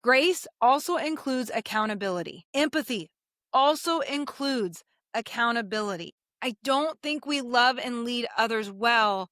Grace also includes accountability. Empathy also includes accountability. I don't think we love and lead others well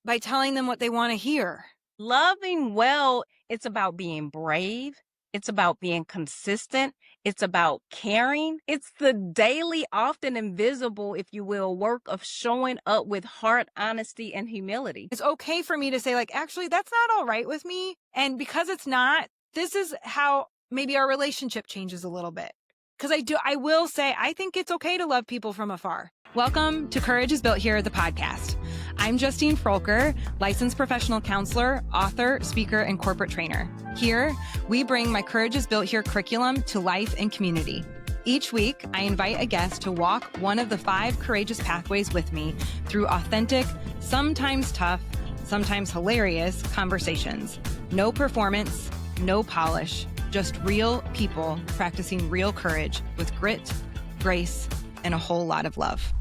by telling them what they want to hear. Loving well, it's about being brave. It's about being consistent. It's about caring. It's the daily, often invisible, if you will, work of showing up with heart, honesty, and humility. It's okay for me to say, like, actually, that's not all right with me. And because it's not, this is how maybe our relationship changes a little bit. Because I will say, I think it's okay to love people from afar. Welcome to Courage is Built Here, the podcast. I'm Justine Frolker, licensed professional counselor, author, speaker, and corporate trainer. Here, we bring my Courage is Built Here curriculum to life and community. Each week, I invite a guest to walk one of the 5 courageous pathways with me through authentic, sometimes tough, sometimes hilarious conversations. No performance, no polish, just real people practicing real courage with grit, grace, and a whole lot of love.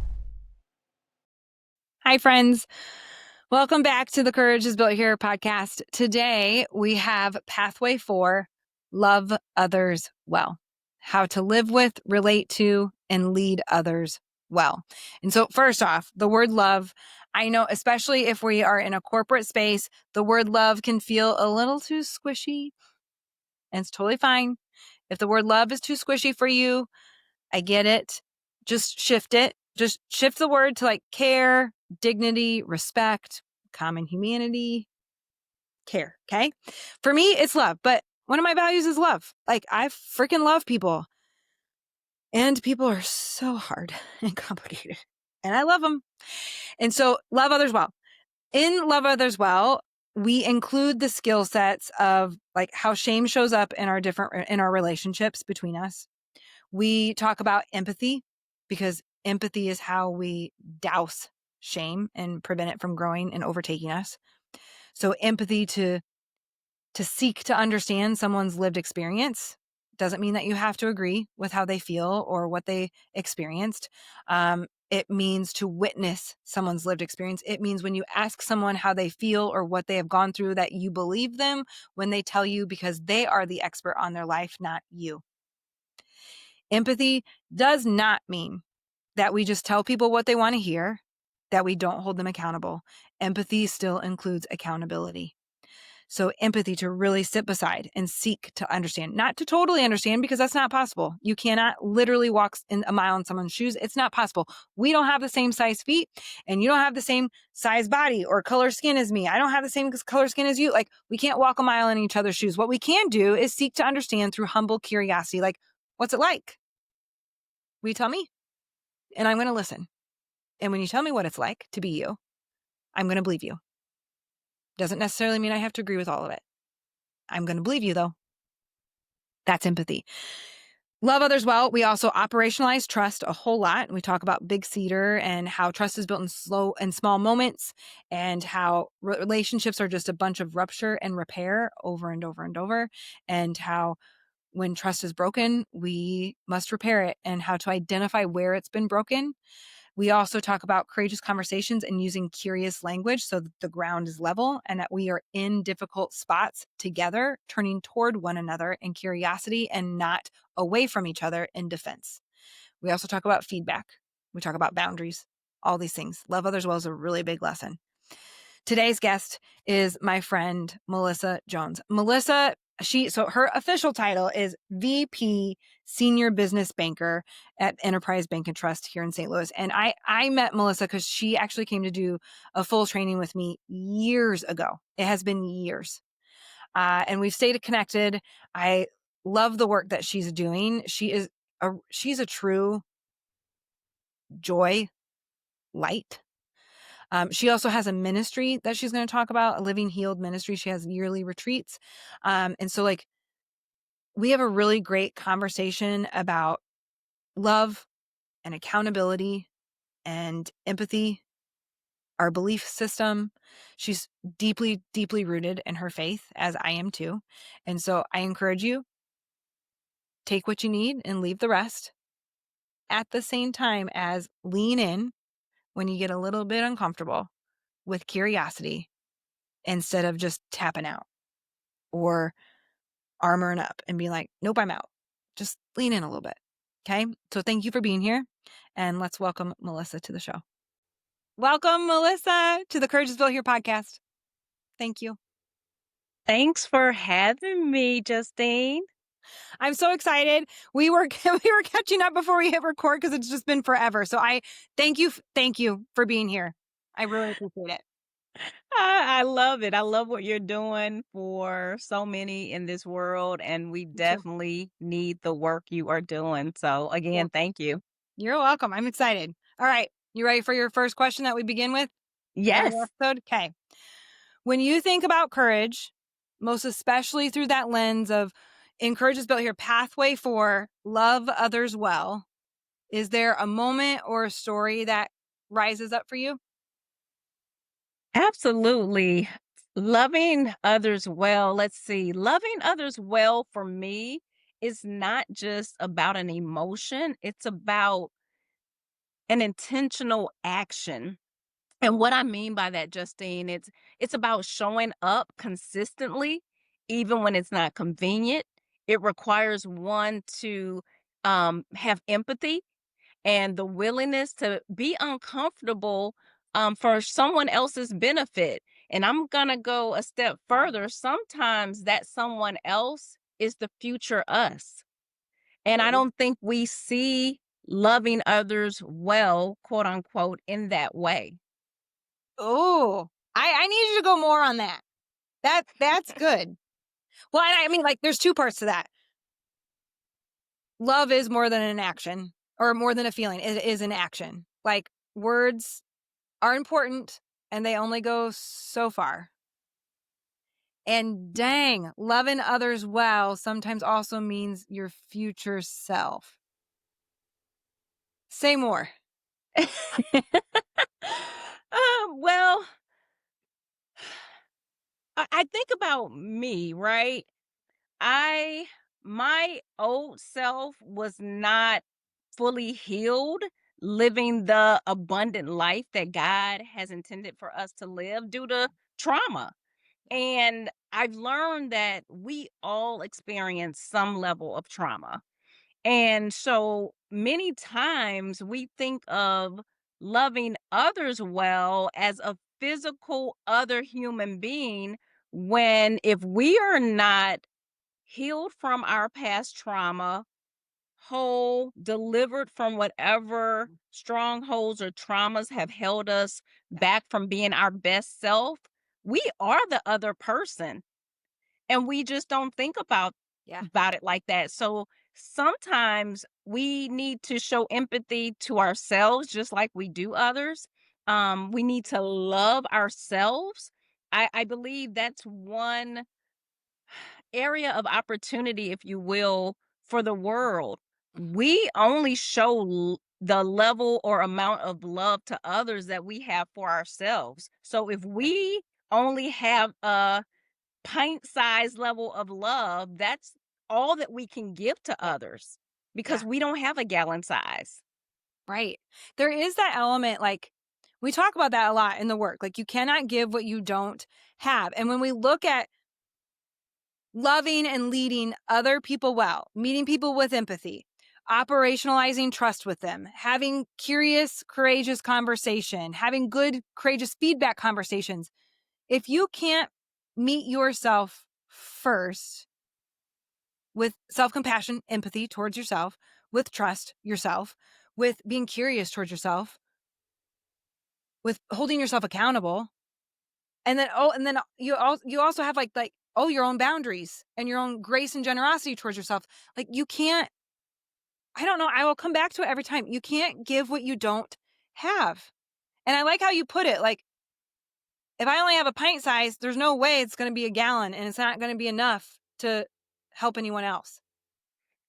Hi, friends. Welcome back to the Courage is Built Here podcast. Today, we have Pathway 4, Love Others Well. How to live with, relate to, and lead others well. And so first off, the word love, I know, especially if we are in a corporate space, the word love can feel a little too squishy, and it's totally fine. If the word love is too squishy for you, I get it. Just shift it. Just shift the word to like care, dignity, respect, common humanity, care. Okay. For me, it's love, but one of my values is love. Like I freaking love people. And people are so hard and complicated. And I love them. And so love others well. In Love Others Well, we include the skill sets of like how shame shows up in our relationships between us. We talk about empathy because empathy is how we douse shame and prevent it from growing and overtaking us. So empathy to seek to understand someone's lived experience doesn't mean that you have to agree with how they feel or what they experienced. It means to witness someone's lived experience. It means when you ask someone how they feel or what they have gone through, that you believe them when they tell you because they are the expert on their life, not you. Empathy does not mean that we just tell people what they want to hear, that we don't hold them accountable. Empathy still includes accountability. So empathy to really sit beside and seek to understand, not to totally understand because that's not possible. You cannot literally walk in a mile in someone's shoes. It's not possible. We don't have the same size feet and you don't have the same size body or color skin as me. I don't have the same color skin as you. Like we can't walk a mile in each other's shoes. What we can do is seek to understand through humble curiosity. Like, what's it like? Will you tell me? And I'm going to listen. And when you tell me what it's like to be you, I'm going to believe you. Doesn't necessarily mean I have to agree with all of it. I'm going to believe you though. That's empathy. Love others well. We also operationalize trust a whole lot. We talk about Big Cedar and how trust is built in slow and small moments and how relationships are just a bunch of rupture and repair over and over and over, and how when trust is broken, we must repair it and how to identify where it's been broken. We also talk about courageous conversations and using curious language so that the ground is level and that we are in difficult spots together, turning toward one another in curiosity and not away from each other in defense. We also talk about feedback. We talk about boundaries, all these things. Love others well is a really big lesson. Today's guest is my friend, Melissa Jones. Melissa, her official title is VP Senior Business Banker at Enterprise Bank and Trust here in St. Louis. And I met Melissa because she actually came to do a full training with me years ago. It has been years. And we've stayed connected. I love the work that she's doing. She's a true joy light. She also has a ministry that she's going to talk about, a Living Healed ministry. She has yearly retreats. And so like we have a really great conversation about love and accountability and empathy, our belief system. She's deeply, deeply rooted in her faith, as I am too. And so I encourage you, take what you need and leave the rest, at the same time as lean in when you get a little bit uncomfortable with curiosity instead of just tapping out or armoring up and being like, nope, I'm out. Just lean in a little bit. Okay. So thank you for being here. And let's welcome Melissa to the show. Welcome, Melissa, to the Courage is Built Here podcast. Thank you. Thanks for having me, Justine. I'm so excited. We were we were catching up before we hit record because it's just been forever. So I thank you for being here. I really appreciate it. I love it. I love what you're doing for so many in this world, and we Thank you. definitely need the work you are doing. So, Yeah. again, thank you. You're welcome. I'm excited. All right. You ready for your first question that we begin with? Every Yes, episode? Okay. When you think about courage, most especially through that lens of Courage is Built Here, pathway for love others well, is there a moment or a story that rises up for you? absolutely. Loving others well. Let's see. Loving others well for me is not just about an emotion, it's about an intentional action. And what I mean by that, Justine, it's about showing up consistently, even when it's not convenient. It requires one to have empathy and the willingness to be uncomfortable for someone else's benefit. And I'm gonna go a step further. Sometimes that someone else is the future us. And I don't think we see loving others well, quote unquote, in that way. Oh, I need you to go more on that. That's good. Well, I mean, like, there's two parts to that. Love is more than an action or more than a feeling. It is an action. Like, words are important and they only go so far. And dang, loving others well sometimes also means your future self. Say more. Well, I think about me, right? I my old self was not fully healed, living the abundant life that God has intended for us to live due to trauma. And I've learned that we all experience some level of trauma. And so many times we think of loving others well as a physical other human being, when if we are not healed from our past trauma, whole, delivered from whatever strongholds or traumas have held us back from being our best self, we are the other person. And we just don't think Yeah. about it like that. So sometimes we need to show empathy to ourselves just like we do others. We need to love ourselves. I believe that's one area of opportunity, if you will, for the world. We only show the level or amount of love to others that we have for ourselves. So if we only have a pint-sized level of love, that's all that we can give to others Yeah. because we don't have a gallon size. Right. There is that element, like, we talk about that a lot in the work. Like, you cannot give what you don't have. And when we look at loving and leading other people well, meeting people with empathy, operationalizing trust with them, having curious, courageous conversation, having good, courageous feedback conversations, if you can't meet yourself first with self compassion, empathy towards yourself, with trust yourself, with being curious towards yourself, with holding yourself accountable, and then you also have like your own boundaries and your own grace and generosity towards yourself. Like, you can't, I don't know, I will come back to it every time. You can't give what you don't have. And I like how you put it, like, if I only have a pint size, there's no way it's going to be a gallon and it's not going to be enough to help anyone else.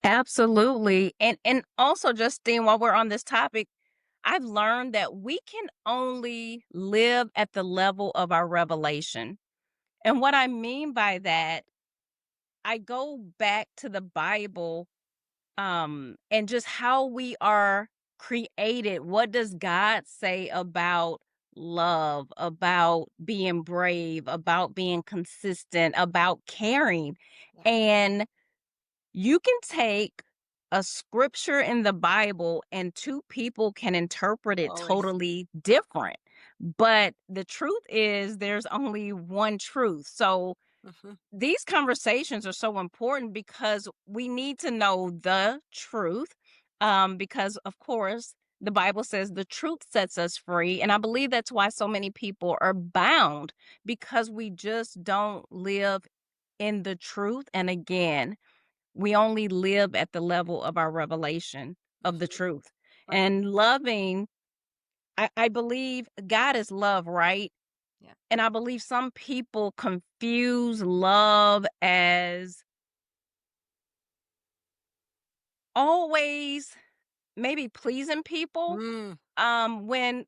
Absolutely. And also, Justine, while we're on this topic, I've learned that we can only live at the level of our revelation. And what I mean by that, I go back to the Bible, and just how we are created. What does God say about love, about being brave, about being consistent, about caring. Yeah. And you can take a scripture in the Bible and two people can interpret it Always. totally different. But the truth is, there's only one truth. So Mhm. these conversations are so important because we need to know the truth. Because, of course, the Bible says the truth sets us free. And I believe that's why so many people are bound because we just don't live in the truth. And again, we only live at the level of our revelation of the Mhm. truth. Right. And loving, I believe God is love, right? Yeah. And I believe some people confuse love as always maybe pleasing people, Mm. when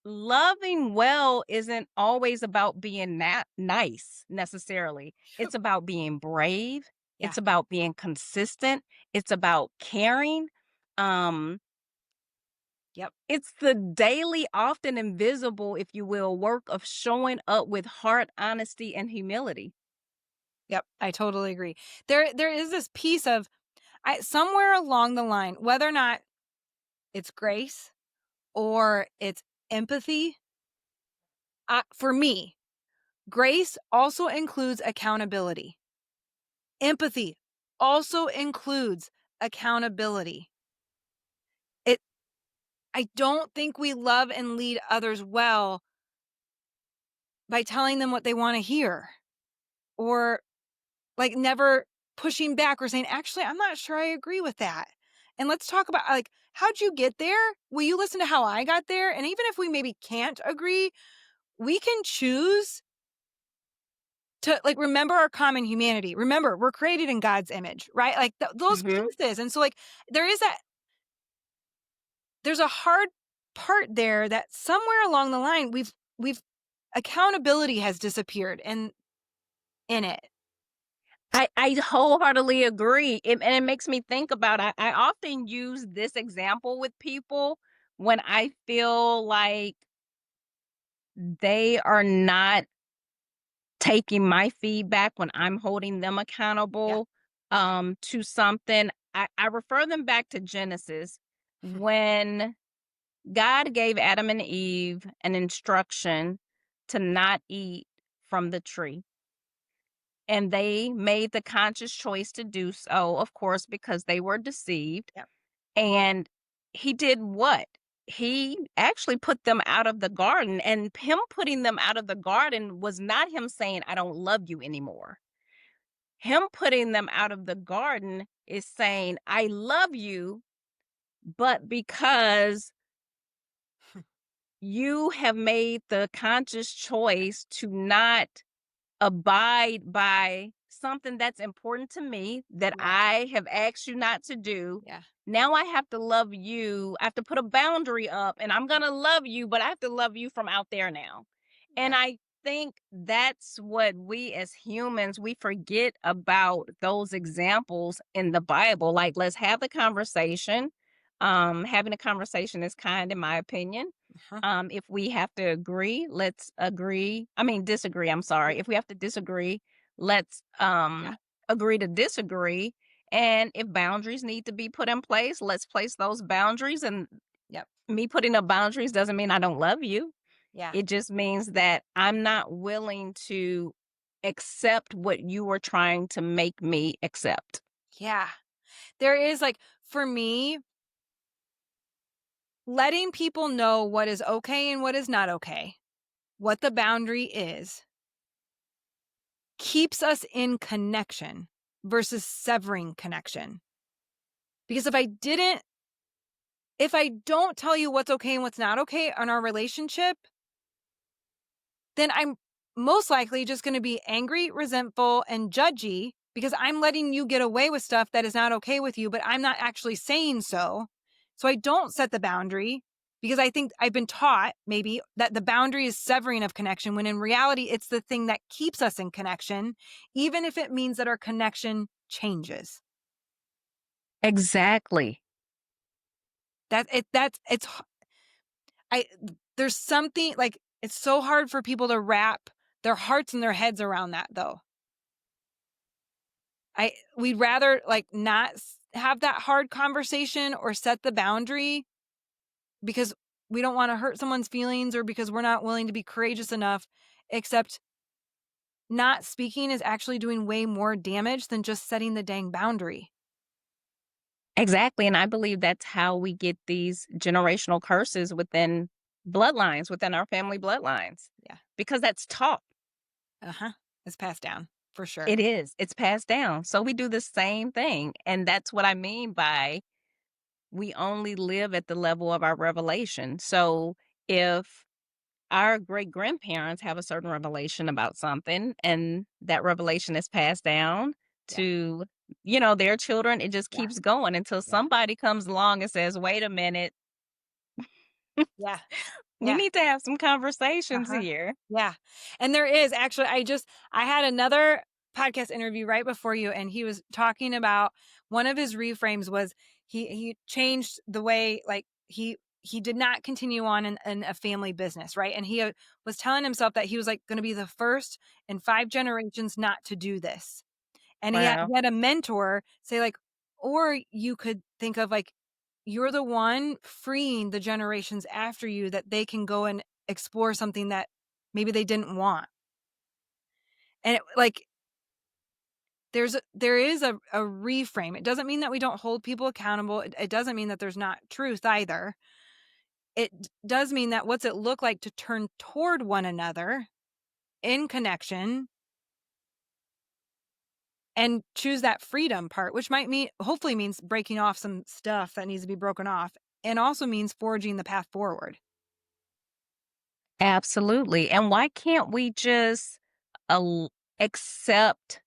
loving well isn't always about being nice necessarily. Yep. It's about being brave. Yeah. It's about being consistent. It's about caring. Um, Yep. it's the daily, often invisible, if you will, work of showing up with heart, honesty, and humility. Yep. I totally agree. There is this piece of somewhere along the line, whether or not it's grace or it's empathy, for me, grace also includes accountability. Empathy also includes accountability. It I don't think we love and lead others well by telling them what they want to hear, or like never pushing back or saying, "Actually, I'm not sure I agree with that." And let's talk about, like, how'd you get there? Will you listen to how I got there? And even if we maybe can't agree, we can choose to, like, remember our common humanity. Remember, we're created in God's image, right? Like those Mhm. pieces. And so, like, there is that, there's a hard part there that somewhere along the line we've accountability has disappeared in it. I wholeheartedly agree. And it makes me think about I often use this example with people when I feel like they are not taking my feedback when I'm holding them Yeah. accountable to something. I refer them back to Genesis when God gave Adam and Eve an instruction to not eat from the tree. And they made the conscious choice to do so, of course, because they were deceived. Yeah. And he did what? He actually put them out of the garden. And him putting them out of the garden was not him saying, I don't love you anymore. Him putting them out of the garden is saying, I love you, but because you have made the conscious choice to not abide by something that's important to me that Yeah. I have asked you not to do. Yeah. Now I have to love you. I have to put a boundary up and I'm going to love you, but I have to love you from out there now. And Yeah. I think that's what we as humans, we forget about those examples in the Bible. Like, let's have the conversation. Having a conversation is kind, in my opinion. Uh-huh. If we have to agree, let's agree. I mean, disagree. I'm sorry. Agree. If we have to disagree, let's Yeah. agree to disagree. And if boundaries need to be put in place, let's place those boundaries. And Yep. me putting up boundaries doesn't mean I don't love you. Yeah. It just means that I'm not willing to accept what you were trying to make me accept. Yeah. There is, like, for me, letting people know what is okay and what is not okay, what the boundary is, keeps us in connection versus severing connection. Because if I don't tell you what's okay and what's not okay on our relationship, then I'm most likely just going to be angry, resentful, and judgy because I'm letting you get away with stuff that is not okay with you, but I'm not actually saying so. So I don't set the boundary because I think I've been taught maybe that the boundary is severing of connection, when in reality, it's the thing that keeps us in connection, even if it means that our connection changes. Exactly. It's, I, there's something like It's so hard for people to wrap their hearts and their heads around that, though. We'd rather, like, not have that hard conversation or set the boundary because we don't wanna hurt someone's feelings or because we're not willing to be courageous enough, except not speaking is actually doing way more damage than just setting the dang boundary. Exactly, and I believe that's how we get these generational curses within bloodlines, within our family bloodlines, Yeah. because that's taught. Uh-huh. It's passed down for sure. It is. It's passed down. So we do the same thing, and that's what I mean by we only live at the level of our revelation. So if our great grandparents have a certain revelation about something and that revelation is passed down Yeah. to their children, it just Yeah. keeps going until Yeah. somebody comes along and says, wait a minute, Yeah. we Yeah. need to have some conversations Uh-huh. here. Yeah. And there is actually I had another podcast interview right before you, and he was talking about one of his reframes was he changed the way, like, he did not continue on in a family business, right? And he was telling himself that he was like going to be the first in 5 generations not to do this. And Wow. he had a mentor say, like, or you could think of, like, you're the one freeing the generations after you that they can go and explore something that maybe they didn't want. And like, there is a reframe. It doesn't mean that we don't hold people accountable. It doesn't mean that there's not truth either. Does mean that what's it look like to turn toward one another in connection and choose that freedom part, which might mean hopefully means breaking off some stuff that needs to be broken off, and also means forging the path forward. Absolutely. And why can't we just accept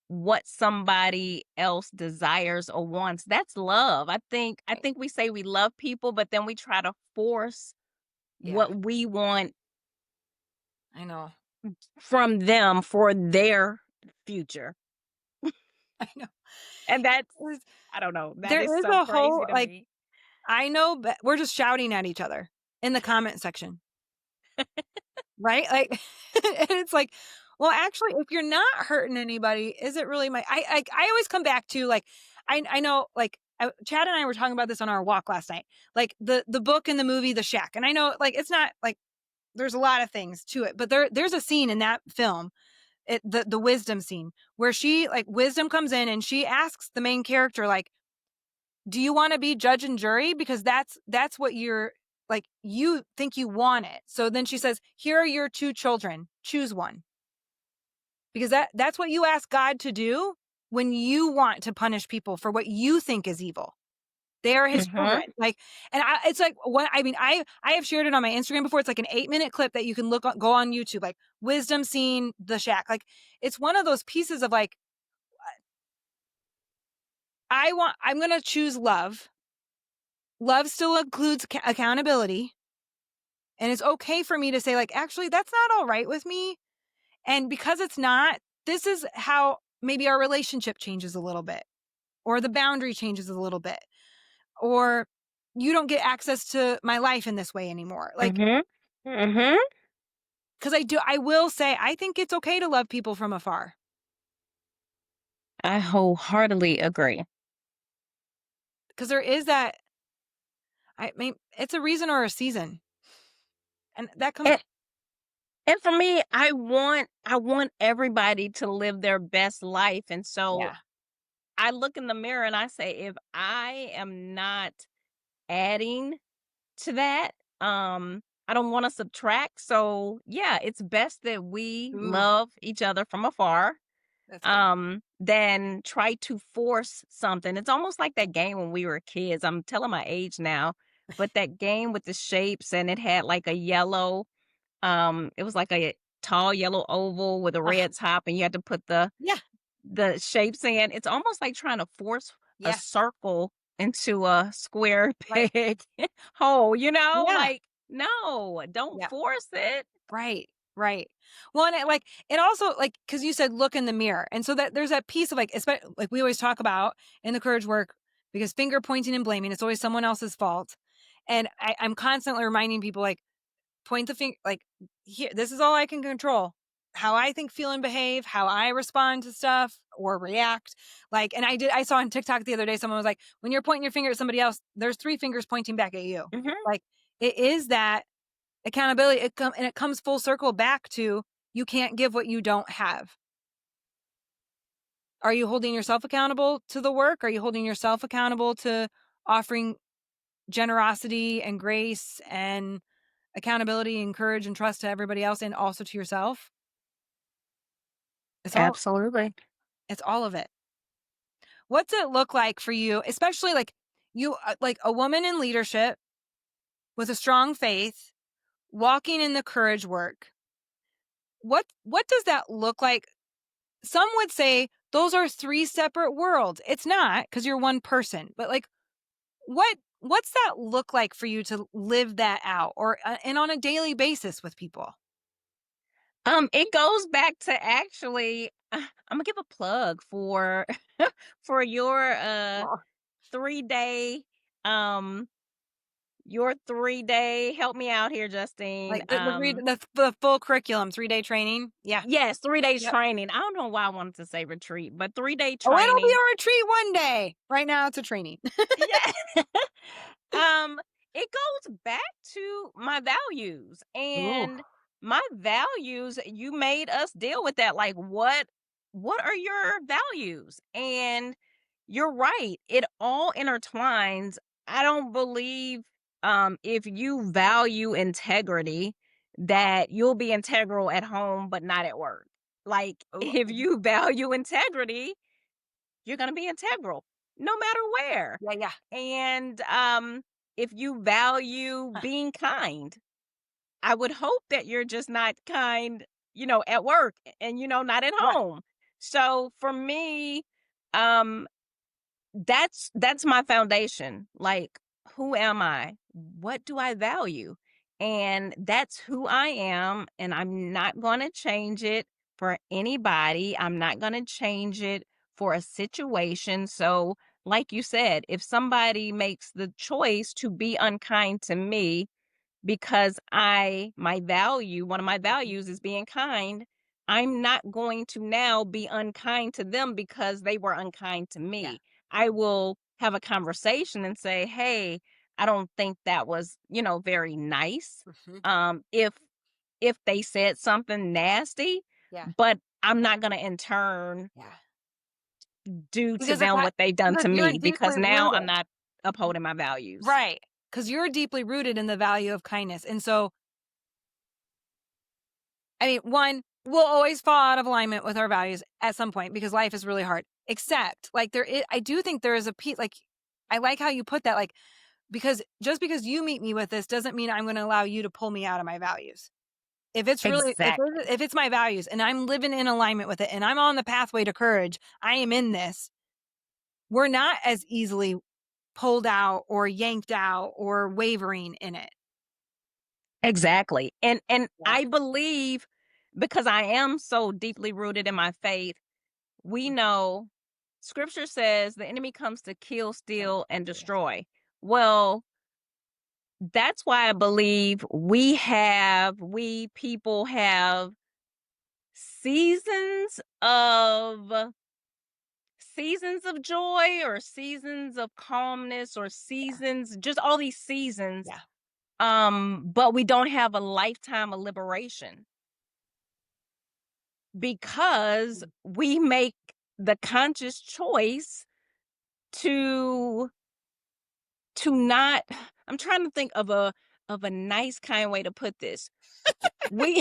what somebody else desires or wants? That's love. I think we say we love people, but then we try to force Yeah, what we want I know. from them for their future. I know. And that's There's I don't know. That there is is so a crazy whole, to like, me. I know, but we're just shouting at each other in the comment section, right? Like, and it's like, well, actually, if you're not hurting anybody, is it really I always come back to, like, I know, like, Chad and I were talking about this on our walk last night, like the book and the movie The Shack, and I know, like, it's not like there's a lot of things to it, but there's a scene in that film, the wisdom scene, where she, like, wisdom comes in and she asks the main character, like, do you want to be judge and jury? Because that's what you're, like, you think you want it. So then she says, here are your 2 children. Choose one. Because that's what you ask God to do when you want to punish people for what you think is evil. They are his children. Mhm. Like, and it's like, what I mean, I have shared it on my Instagram before. It's like an 8-minute clip that you can go on YouTube, like wisdom scene, the shack. Like, it's one of those pieces of, like, I'm going to choose love. Love still includes accountability. And it's okay for me to say, like, actually, that's not all right with me. And because it's not, this is how maybe our relationship changes a little bit, or the boundary changes a little bit, or you don't get access to my life in this way anymore. Like, Mhm. Mhm. because I will say, I think it's okay to love people from afar, I wholeheartedly agree. because there is that, I mean, it's a reason or a season. And that comes, And, and for me, I want everybody to live their best life. And so yeah. I look in the mirror and I say, if I am not adding to that, I don't want to subtract. So yeah, it's best that we Ooh, love each other from afar, that's good. than try to force something. It's almost like that game when we were kids. I'm telling my age now, but that game with the shapes and it had like a yellow, it was like a tall yellow oval with a Uh, red top and you had to put yeah. the shapes in. It's almost like trying to force a Yeah. circle into a square Right. peg hole, Yeah. like, no, don't Yeah. force it. Right, right. Well, and it also, like, because you said look in the mirror, and so that there's that piece of, like, like we always talk about in the courage work, because finger pointing and blaming, it's always someone else's fault. And I'm constantly reminding people, like, point the finger, like, here, this is all I can control. How I think, feel, and behave, how I respond to stuff or react. Like, and I saw on TikTok the other day, someone was like, when you're pointing your finger at somebody else, there's three fingers pointing back at you. Mhm. Like, it is that accountability. And it comes full circle back to, you can't give what you don't have. Are you holding yourself accountable to the work? Are you holding yourself accountable to offering generosity and grace and accountability and courage and trust to everybody else and also to yourself? It's all Absolutely. it's all of it. What's it look like for you, especially like you, like a woman in leadership with a strong faith, walking in the courage work? What does that look like? Some would say those are three separate worlds. It's not, because you're one person. But like, what's that look like for you to live that out, or and on a daily basis with people? It goes back to actually, I'm gonna give a plug for for Oh. 3-day, um, your 3-day, help me out here, Justine. Like the full curriculum, 3-day training. Yeah. Yes, 3 days Yep. training. I don't know why I wanted to say retreat, but 3-day Oh, it'll be training. a retreat one day. Right now, it's a training. Yeah. Um, it goes back to my values, Ooh. and my values, you made us deal with that. Like, what are your values? And you're right, it all intertwines. I don't believe, if you value integrity, that you'll be integral at home but not at work. Like, Ooh. if you value integrity, you're going to be integral no matter where. Yeah, yeah. And if you value Huh. being kind, I would hope that you're just not kind, at work, and, not at Yeah. home. So for me, um, that's my foundation. Like, who am I? What do I value? And that's who I am, and I'm not going to change it for anybody. I'm not going to change it for a situation. So, like you said, if somebody makes the choice to be unkind to me, because one of my Mhm. values is being kind, I'm not going to now be unkind to them because they were unkind to Yeah. me. I will have a conversation and say, "Hey, I don't think that was, very nice." Mhm. If they said something nasty, Yeah. but I'm not going to in turn Yeah. do to Because of them that, what they done because to you're me, deeply because now rooted. I'm not upholding my values. Right. Because you're deeply rooted in the value of kindness. And so, I mean, one, we'll always fall out of alignment with our values at some point because life is really hard. Except, like, I do think there is a piece, like, I like how you put that, like, because just because you meet me with this doesn't mean I'm going to allow you to pull me out of my values. If it's really, Exactly. if it's my values and I'm living in alignment with it and I'm on the pathway to courage, I am in this. We're not as easily pulled out or yanked out or wavering in it. Exactly. And Yeah. I believe, because I am so deeply rooted in my faith, we Mm. know scripture says the enemy comes to kill, Kill steal, and it. destroy. Well, that's why I believe we people have seasons of seasons of joy, or seasons of calmness, or Yeah. seasons, just all these seasons. Yeah. But we don't have a lifetime of liberation, because Mm. we make the conscious choice to not, I'm trying to think of a nice kind way to put this. We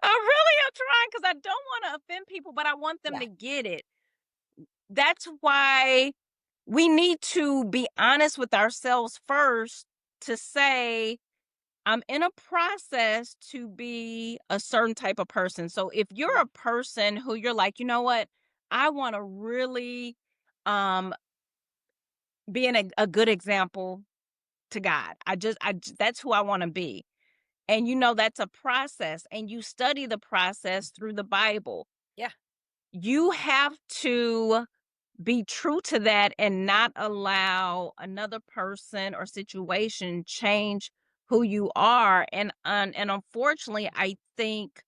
I really am trying, because I don't want to offend people, but I want them Yeah. to get it. That's why we need to be honest with ourselves first, to say, I'm in a process to be a certain type of person. So if you're Yeah. a person who you're like, you know what, I want to really um be a good example to God. That's who I want to be. And that's a process, and you study the process Mhm. through the Bible. Yeah. You have to be true to that and not allow another person or situation change who you are. And unfortunately, I think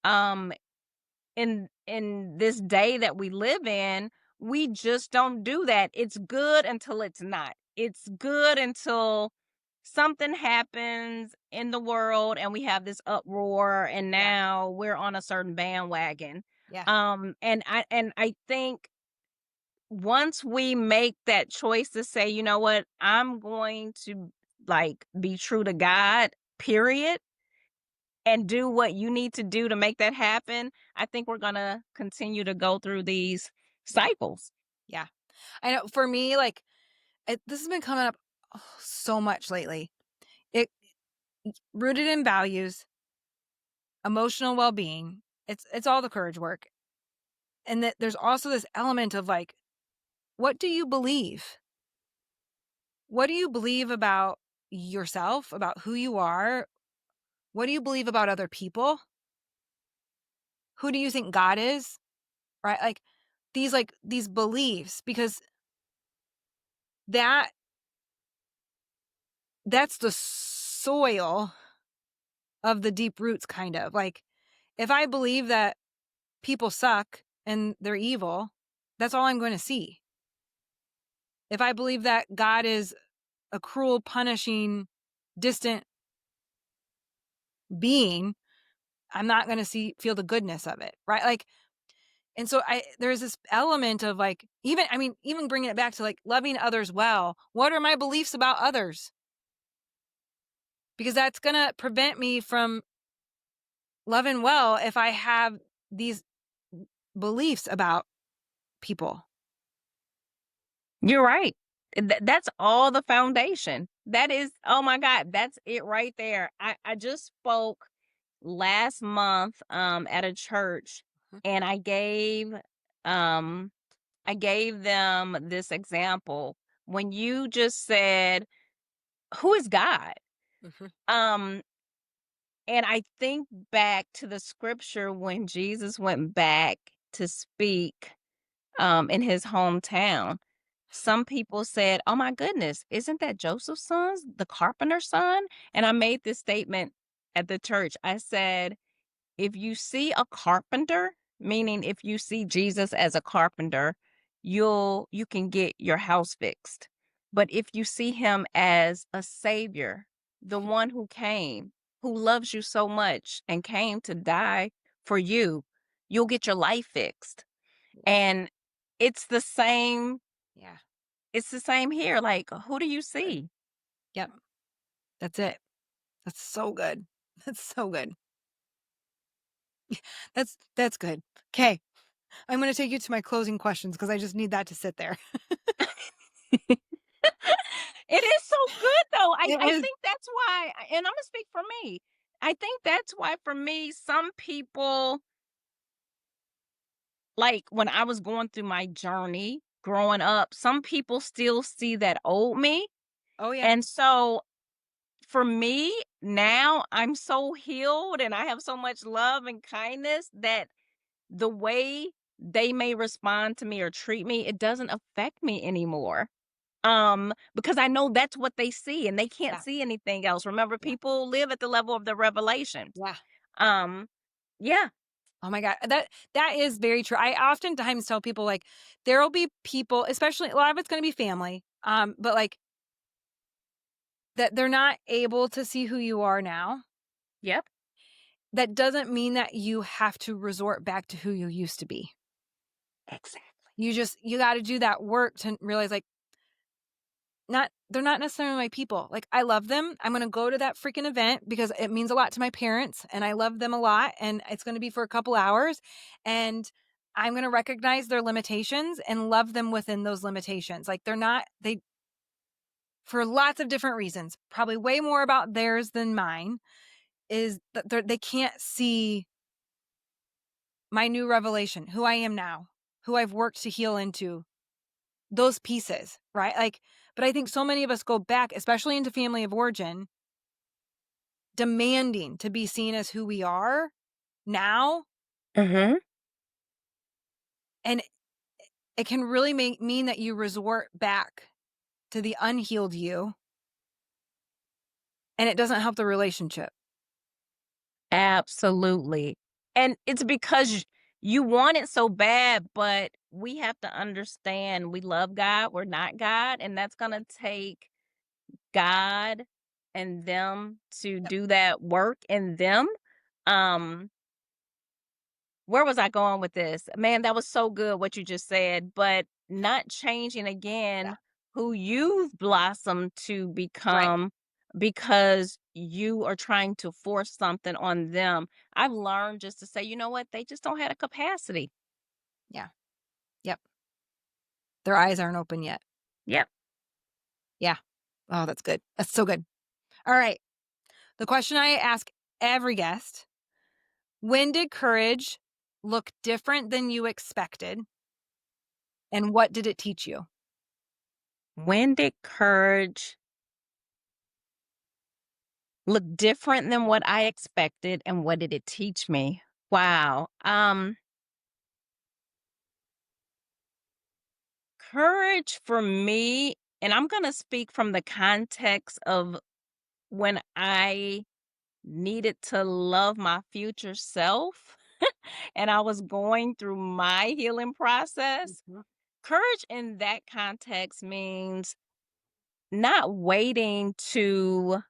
um in this day that we live in, we just don't do that. It's good until it's not. It's good until something happens in the world and we have this uproar and Yeah. now we're on a certain bandwagon. Yeah. And I think once we make that choice to say, you know what, I'm going to like be true to God, period, and do what you need to do to make that happen, I think we're gonna continue to go through these Yeah. cycles. Yeah. I know for me, like, this has been coming up so much lately. It rooted in values, emotional well-being. It's all the courage work. And that there's also this element of like, what do you believe? What do you believe about yourself, about who you are? What do you believe about other people? Who do you think God is? Right? Like these beliefs, because that that's the soil of the deep roots, kind of. Like, if I believe that people suck and they're evil, that's all I'm going to see. If I believe that God is a cruel, punishing, distant being, I'm not going to feel the goodness of it, right? Like, and so there's this element of like, even bringing it back to like loving others well. What are my beliefs about others? Because that's going to prevent me from loving well if I have these beliefs about people. You're right. That's all the foundation. That is, oh my God, that's it right there. I just spoke last month at a church, Mhm. and um I gave them this example. When you just said, who is God? Mhm. Um And I think back to the scripture when Jesus went back to speak in his hometown. Some people said, "Oh my goodness, isn't that Joseph's son, the carpenter's son?" And I made this statement at the church. I said, if you see a carpenter, meaning if you see Jesus as a carpenter, you can get your house fixed. But if you see him as a savior, the one who came, who loves you so much and came to die for you, you'll get your life fixed. Yeah. And it's the same Yeah. it's the same here. Like, who do you Good. see? Yep. That's it. That's so good. That's so good. That's good. Okay. I'm going to take you to my closing questions because I just need that to sit there. It is so good though. I It I is. think that's why, and I'm gonna speak for me. I think that's why for me, some people, like when I was going through my journey growing up, some people still see that old me. Oh, yeah. And so for me now, I'm so healed and I have so much love and kindness that the way they may respond to me or treat me, it doesn't affect me anymore. Because I know that's what they see and they can't Yeah. see anything else. Remember, Yeah. people live at the level of the revelation. Yeah. Um, yeah. Oh my God. That is very true. I oftentimes tell people like there will be people, especially a lot of it's going to be family. But like that they're not able to see who you are now. Yep. That doesn't mean that you have to resort back to who you used to be. Exactly. You got to do that work to realize like they're not necessarily my people. Like, I love them. I'm going to go to that freaking event because it means a lot to my parents and I love them a lot and it's going to be for a couple hours and I'm going to recognize their limitations and love them within those limitations. Like, they for lots of different reasons, probably way more about theirs than mine, is that they can't see my new revelation, who I am now, who I've worked to heal into, those pieces, right? Like, but I think so many of us go back, especially into family of origin, demanding to be seen as who we are now. Mhm. And it can really mean that you resort back to the unhealed you, and it doesn't help the relationship. Absolutely. And it's because you want it so bad, but we have to understand we love God, we're not God, and that's going to take God and them to Yep. do that work in them. Um where was I going with this? Man, that was so good what you just said, but not changing Yeah. again who you've blossomed to Right. become because you are trying to force something on them. I've learned just to say, you know what? They just don't have the capacity. Yeah. Yep. Their eyes aren't open yet. Yep. Yeah. Oh, that's good. That's so good. All right. The question I ask every guest: when did courage look different than you expected? And what did it teach you? When did courage look different than what I expected and what did it teach me? Wow. Courage for me, and I'm going to speak from the context of when I needed to love my future self and I was going through my healing process. Mhm. Courage in that context means not waiting to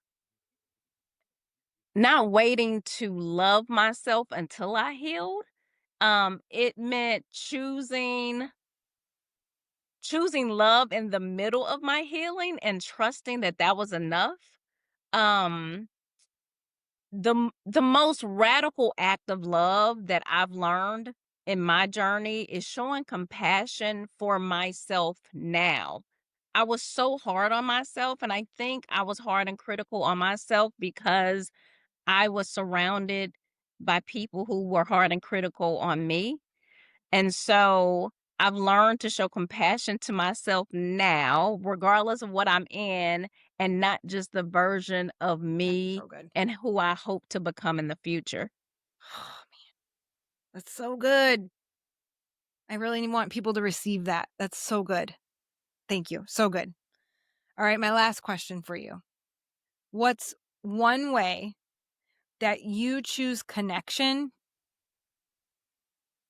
not waiting to love myself until I healed. It meant choosing love in the middle of my healing and trusting that that was enough. Um the most radical act of love that I've learned in my journey is showing compassion for myself now. I was so hard on myself, and I think I was hard and critical on myself because I was surrounded by people who were hard and critical on me. And so I've learned to show compassion to myself now, regardless of what I'm in, and not just the version of That's me so good. and who I hope to become in the future. Oh, man, that's so good. I really want people to receive that. That's so good. Thank you. So good. All right. My last question for you: what's one way that you choose connection,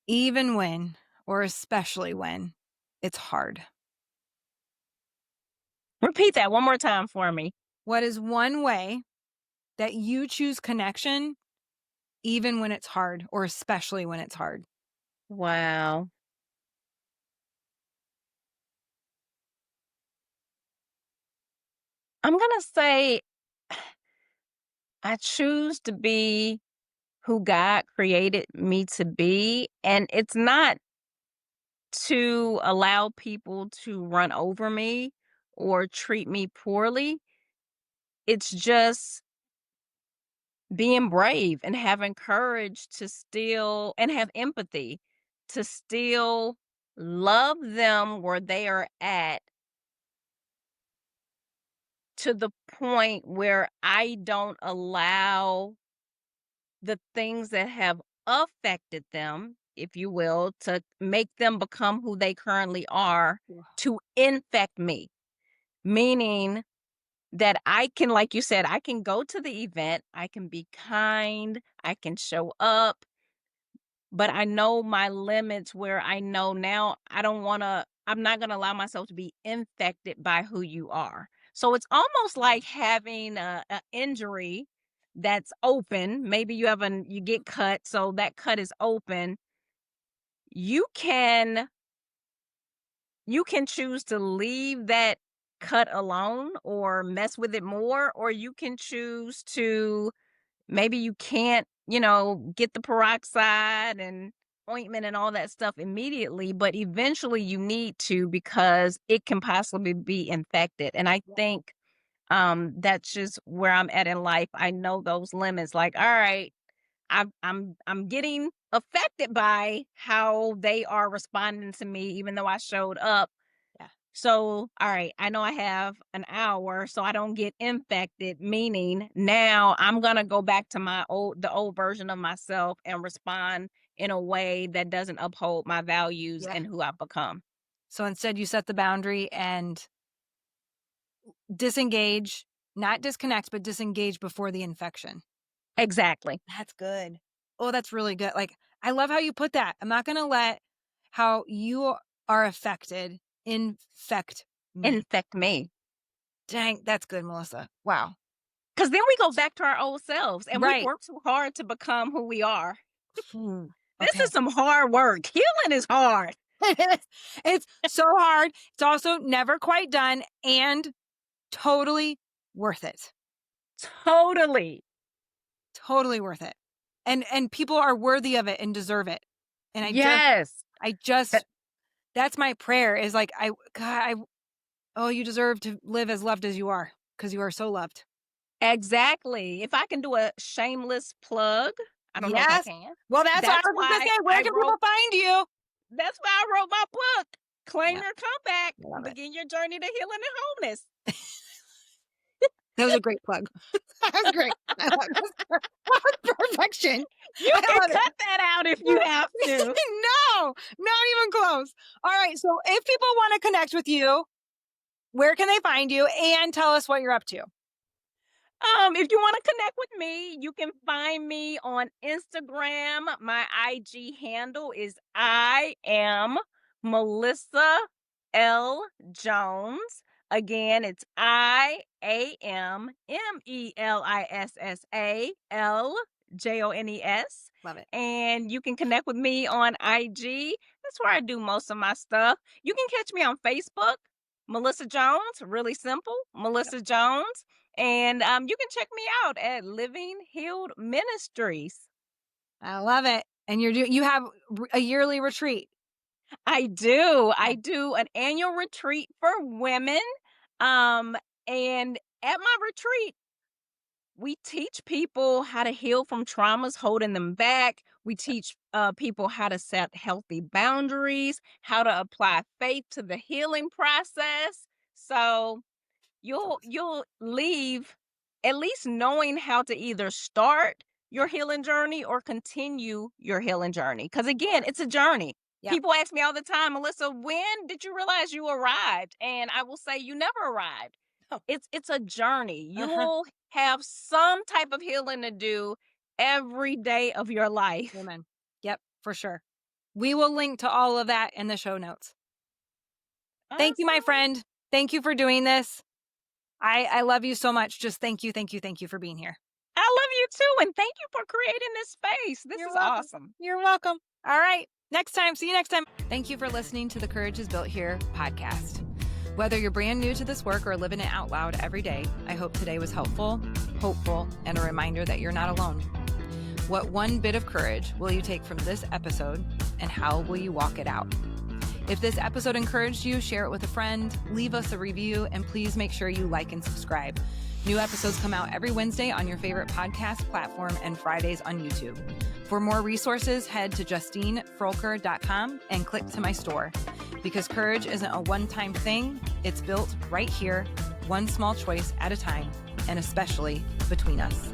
even when, or especially when, it's hard? Repeat that one more time for me. What is one way that you choose connection, even when it's hard, or especially when it's hard? Wow. I'm going to say I choose to be who God created me to be. And it's not to allow people to run over me or treat me poorly. It's just being brave and having courage to still and have empathy to still love them where they are at to the point where I don't allow the things that have affected them, if you will, to make them become who they currently are Yeah. to infect me. Meaning that I can, like you said, I can go to the event, I can be kind, I can show up, but I know my limits where I know now I'm not going to allow myself to be infected by who you are. So it's almost Yeah. like having a injury that's open. Maybe you get cut, so that cut is open. You can you can choose to leave that cut alone or mess with it more, or you can choose to maybe you can't, get the peroxide and ointment and all that stuff immediately, but eventually you need to because it can possibly be infected. And I Yeah. think that's just where I'm at in life. I know those limits. Like, all right, I'm getting affected by how they are responding to me, even though I showed up. Yeah. So, all right, I know I have an hour so I don't get infected, meaning now I'm going to go back to the old version of myself and respond in a way that doesn't uphold my values Yeah. and who I've become. So instead you set the boundary and disengage, not disconnect, but disengage before the infection. Exactly. That's good. Oh, that's really good. Like, I love how you put that. I'm not going to let how you are affected infect me. Infect me. Dang, that's good, Melissa. Wow. Because then we go back to our old selves and we've Right. worked so hard to become who we are. This Okay. is some hard work. Healing is hard. It's so hard. It's also never quite done and totally worth it. Totally. Totally worth it. And people are worthy of it and deserve it. And Yes. that's my prayer is like, you deserve to live as loved as you are because you are so loved. Exactly. If I can do a shameless plug, I don't know if I Yes. can. Well, that's what I That's was going to why say. Where I can wrote people find you? that's why I wrote my book, Claim Yeah, Your Comeback, I love it. Begin Your Journey to Healing and Wholeness. That was a great plug. That was great. I love it. That was perfection. You I can love it. cut that out if you have to. No, not even close. All right. So if people want to connect with you, where can they find you and tell us what you're up to? If you want to connect with me, you can find me on Instagram. My IG handle is I am Melissa L. Jones. Again, it's IAMMELISSALJONES. Love it. And you can connect with me on IG. That's where I do most of my stuff. You can catch me on Facebook, Melissa Jones, really simple, Melissa Jones. And you can check me out at Living Healed Ministries. I love it. And you have a yearly retreat. I do. I do an annual retreat for women. And at my retreat, we teach people how to heal from traumas holding them back. We teach people how to set healthy boundaries, how to apply faith to the healing process. So you'll leave at least knowing how to either start your healing journey or continue your healing journey. Because again, it's a journey. Yep. People ask me all the time, Melissa, when did you realize you arrived? And I will say, you never arrived. Oh. It's a journey. You will have some type of healing to do every day of your life. Amen. Yep, for sure. We will link to all of that in the show notes. Thank you, my friend. Thank you for doing this. I love you so much. Just thank you for being here. I love you too. And thank you for creating this space. This You're is welcome. awesome. You're welcome. All right. Next time. See you next time. Thank you for listening to the Courage is Built Here podcast. Whether you're brand new to this work or living it out loud every day, I hope today was helpful, hopeful, and a reminder that you're not alone. What one bit of courage will you take from this episode, and how will you walk it out? If this episode encouraged you, share it with a friend, leave us a review, and please make sure you like and subscribe. New episodes come out every Wednesday on your favorite podcast platform and Fridays on YouTube. For more resources, head to justinefrolker.com and click to my store. Because courage isn't a one-time thing, it's built right here, one small choice at a time, and especially between us.